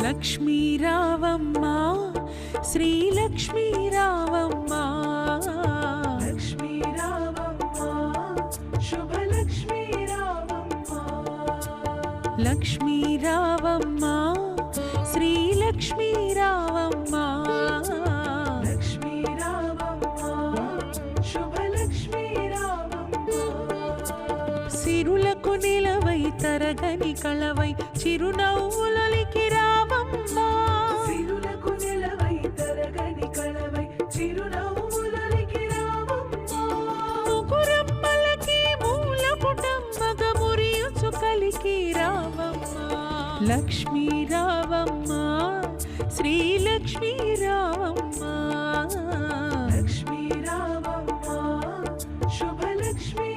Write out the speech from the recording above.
లక్ష్మీ రావమ్మ శ్రీ లక్ష్మీ రావమ్మ, లక్ష్మీ రావమ్మ శుభలక్ష్మీ రావమ్మ, లక్ష్మీ రావమ్మ శ్రీ లక్ష్మీ రావమ్మ, లక్ష్మీ రావమ్మ శుభలక్ష్మీ రావమ్మ. సిరులకు నిలవై తరగని కళవై చిరునవ్వులకి రావమ్మ, సిరులకు నిలవై తరగని కళవై చిరునవ్వులకి రావమ్మ. ముగురమ్మలకి మూలపుటమ్మగ మురియుచు కలికి రావమ్మ, లక్ష్మీ రావమ్మ శ్రీ లక్ష్మీ రావమ్మ, లక్ష్మీ రావమ్మ శుభలక్ష్మీ